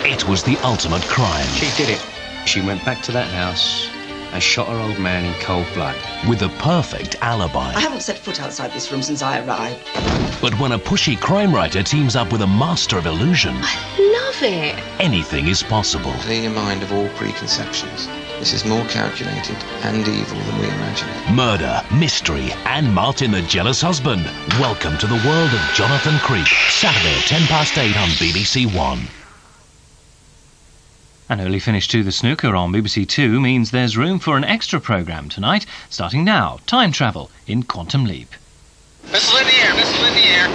It was the ultimate crime. She did it. She went back to that house and shot her old man in cold blood. With the perfect alibi. I haven't set foot outside this room since I arrived. But when a pushy crime writer teams up with a master of illusion... I love it. Anything is possible. Clear your mind of all preconceptions. This is more calculated and evil than we imagined. Murder, mystery, and Martin the Jealous Husband. Welcome to the world of Jonathan Creek. Saturday at 8:10 on BBC One. An early finish to the snooker on BBC Two means there's room for an extra programme tonight, starting now, Time Travel in Quantum Leap. Missile in the air, missile in the air.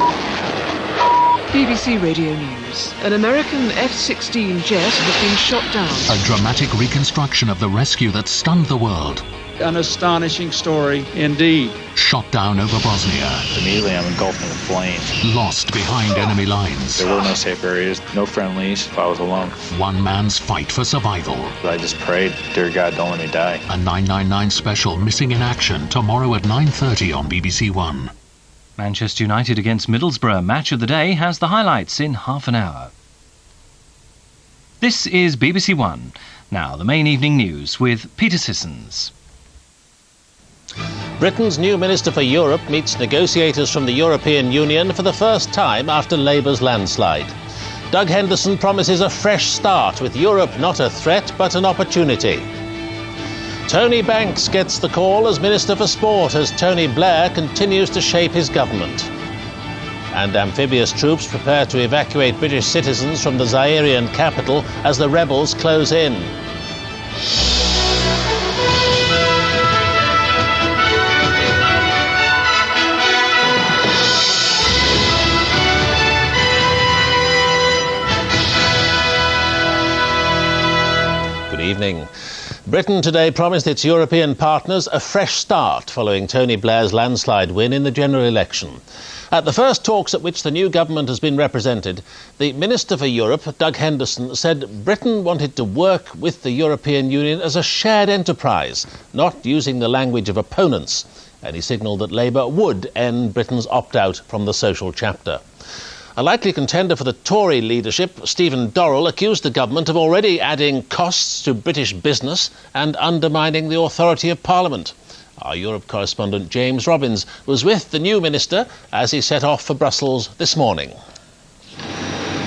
BBC Radio News. An American F-16 jet has been shot down. A dramatic reconstruction of the rescue that stunned the world. An astonishing story indeed. Shot down over Bosnia. Immediately I'm engulfed in the flames. Lost behind enemy lines. There were no safe areas, no friendlies. I was alone. One man's fight for survival. I just prayed, dear God, don't let me die. A 999 special Missing in Action tomorrow at 9:30 on BBC One. Manchester United against Middlesbrough match of the day has the highlights in half an hour. This is BBC One. Now the main evening news with Peter Sissons. Britain's new Minister for Europe meets negotiators from the European Union for the first time after Labour's landslide. Doug Henderson promises a fresh start, with Europe not a threat but an opportunity. Tony Banks gets the call as Minister for Sport as Tony Blair continues to shape his government. And amphibious troops prepare to evacuate British citizens from the Zairian capital as the rebels close in. Good evening. Britain today promised its European partners a fresh start following Tony Blair's landslide win in the general election. At the first talks at which the new government has been represented, the Minister for Europe, Doug Henderson, said Britain wanted to work with the European Union as a shared enterprise, not using the language of opponents. And he signalled that Labour would end Britain's opt-out from the social chapter. A likely contender for the Tory leadership, Stephen Dorrell, accused the government of already adding costs to British business and undermining the authority of Parliament. Our Europe correspondent James Robbins was with the new minister as he set off for Brussels this morning.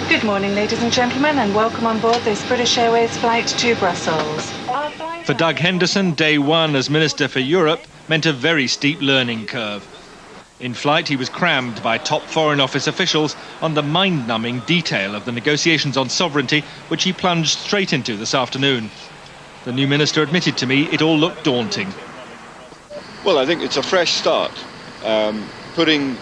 Good morning, ladies and gentlemen, and welcome on board this British Airways flight to Brussels. For Doug Henderson, day one as Minister for Europe meant a very steep learning curve. In flight, he was crammed by top Foreign Office officials on the mind-numbing detail of the negotiations on sovereignty, which he plunged straight into this afternoon. The new minister admitted to me it all looked daunting. Well, I think it's a fresh start. Putting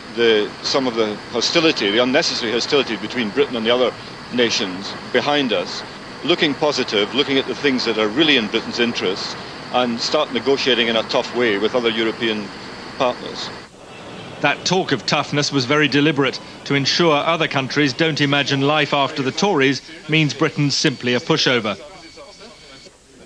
some of the hostility, the unnecessary hostility between Britain and the other nations behind us, looking positive, looking at the things that are really in Britain's interests, and start negotiating in a tough way with other European partners. That talk of toughness was very deliberate to ensure other countries don't imagine life after the Tories means Britain's simply a pushover.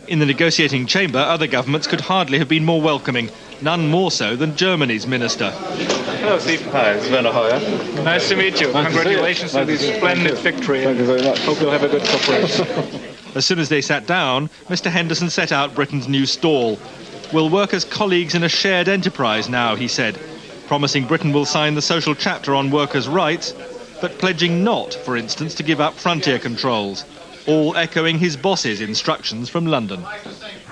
In the negotiating chamber, other governments could hardly have been more welcoming, none more so than Germany's minister. Hello, Steve. Hi, it's Werner Hoyer. Nice to meet you. Congratulations on this splendid victory. Thank you very much. Hope you'll have a good cooperation. As soon as they sat down, Mr. Henderson set out Britain's new stall. We'll work as colleagues in a shared enterprise now, he said, promising Britain will sign the social chapter on workers' rights, but pledging not, for instance, to give up frontier controls, all echoing his boss's instructions from London.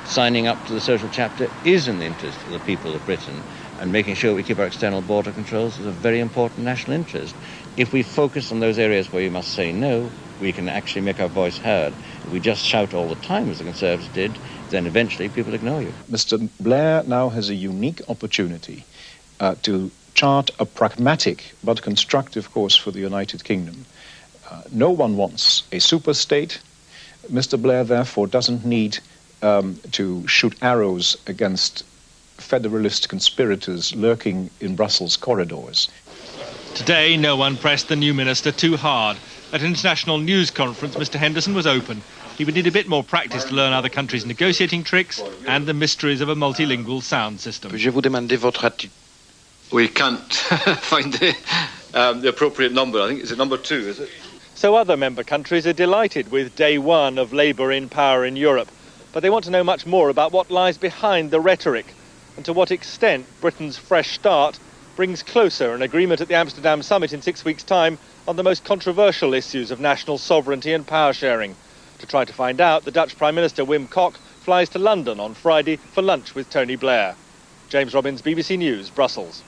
Signing up to the social chapter is in the interest of the people of Britain, and making sure we keep our external border controls is a very important national interest. If we focus on those areas where we must say no, we can actually make our voice heard. If we just shout all the time, as the Conservatives did, then eventually people ignore you. Mr. Blair now has a unique opportunity to chart a pragmatic but constructive course for the United Kingdom. No one wants a super state. Mr. Blair, therefore, doesn't need to shoot arrows against federalist conspirators lurking in Brussels corridors. Today, no one pressed the new minister too hard. At an international news conference, Mr. Henderson was open. He would need a bit more practice to learn other countries' negotiating tricks and the mysteries of a multilingual sound system. We can't find the appropriate number. I think it's number 2, is it? So other member countries are delighted with day one of Labour in power in Europe, but they want to know much more about what lies behind the rhetoric and to what extent Britain's fresh start brings closer an agreement at the Amsterdam summit in 6 weeks' time on the most controversial issues of national sovereignty and power sharing. To try to find out, the Dutch Prime Minister Wim Kok flies to London on Friday for lunch with Tony Blair. James Robbins, BBC News, Brussels.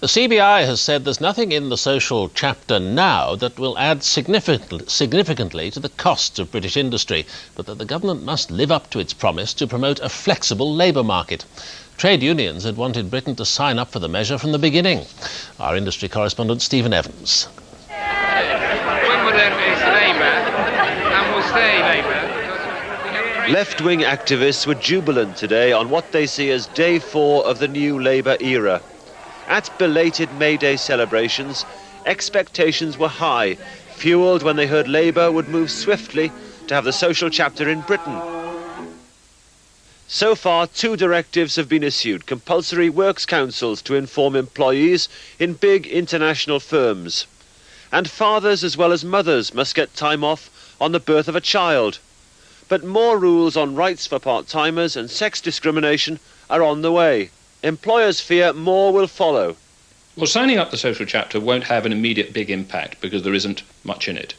The CBI has said there's nothing in the social chapter now that will add significantly to the costs of British industry, but that the government must live up to its promise to promote a flexible labour market. Trade unions had wanted Britain to sign up for the measure from the beginning. Our industry correspondent Stephen Evans. Wimbledon is Labour and will stay Labour. Left-wing activists were jubilant today on what they see as day 4 of the new Labour era. At belated May Day celebrations, expectations were high, fuelled when they heard Labour would move swiftly to have the social chapter in Britain. So far, 2 directives have been issued, compulsory works councils to inform employees in big international firms. And fathers as well as mothers must get time off on the birth of a child. But more rules on rights for part-timers and sex discrimination are on the way. Employers fear more will follow. Well, signing up the social chapter won't have an immediate big impact because there isn't much in it.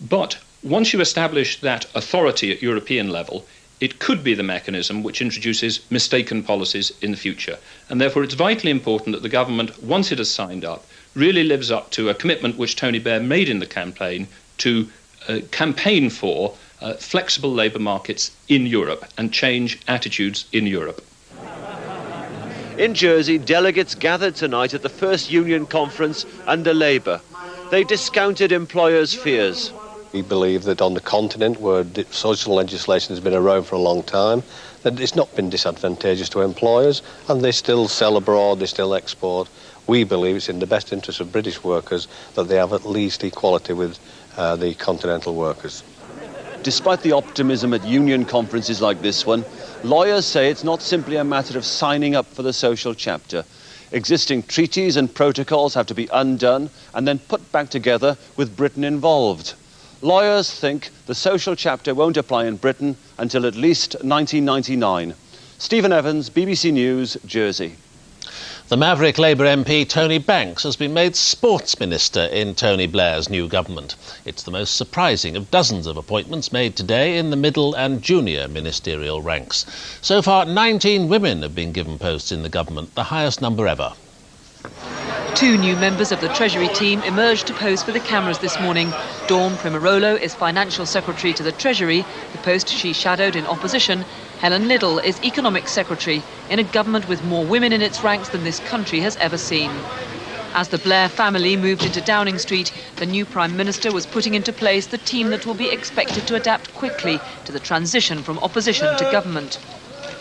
But once you establish that authority at European level, it could be the mechanism which introduces mistaken policies in the future. And therefore it's vitally important that the government, once it has signed up, really lives up to a commitment which Tony Blair made in the campaign to campaign for flexible labour markets in Europe and change attitudes in Europe. In Jersey, delegates gathered tonight at the first union conference under Labour. They discounted employers' fears. We believe that on the continent, where social legislation has been around for a long time, that it's not been disadvantageous to employers, and they still sell abroad, they still export. We believe it's in the best interest of British workers that they have at least equality with the continental workers. Despite the optimism at union conferences like this one, lawyers say it's not simply a matter of signing up for the social chapter. Existing treaties and protocols have to be undone and then put back together with Britain involved. Lawyers think the social chapter won't apply in Britain until at least 1999. Stephen Evans, BBC News, Jersey. The maverick Labour MP Tony Banks has been made Sports Minister in Tony Blair's new government. It's the most surprising of dozens of appointments made today in the middle and junior ministerial ranks. So far, 19 women have been given posts in the government, the highest number ever. 2 new members of the Treasury team emerged to pose for the cameras this morning. Dawn Primarolo is Financial Secretary to the Treasury, the post she shadowed in opposition. Helen Liddle is Economic Secretary in a government with more women in its ranks than this country has ever seen. As the Blair family moved into Downing Street, the new Prime Minister was putting into place the team that will be expected to adapt quickly to the transition from opposition to government.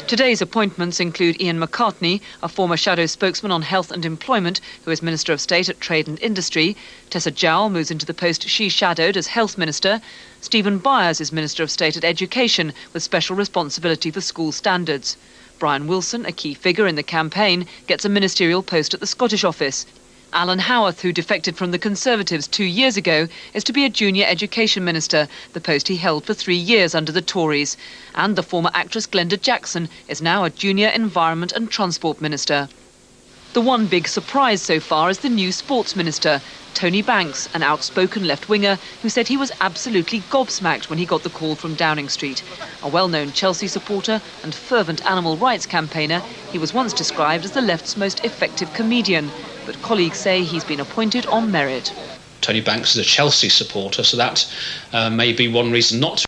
Today's appointments include Ian McCartney, a former shadow spokesman on health and employment, who is Minister of State at Trade and Industry. Tessa Jowell moves into the post she shadowed as Health Minister. Stephen Byers is Minister of State at Education, with special responsibility for school standards. Brian Wilson, a key figure in the campaign, gets a ministerial post at the Scottish Office. Alan Howarth, who defected from the Conservatives 2 years ago, is to be a junior education minister, the post he held for 3 years under the Tories. And the former actress Glenda Jackson is now a junior environment and transport minister. The one big surprise so far is the new sports minister, Tony Banks, an outspoken left-winger who said he was absolutely gobsmacked when he got the call from Downing Street. A well-known Chelsea supporter and fervent animal rights campaigner, he was once described as the left's most effective comedian. But colleagues say he's been appointed on merit. Tony Banks is a Chelsea supporter, so that may be one reason not to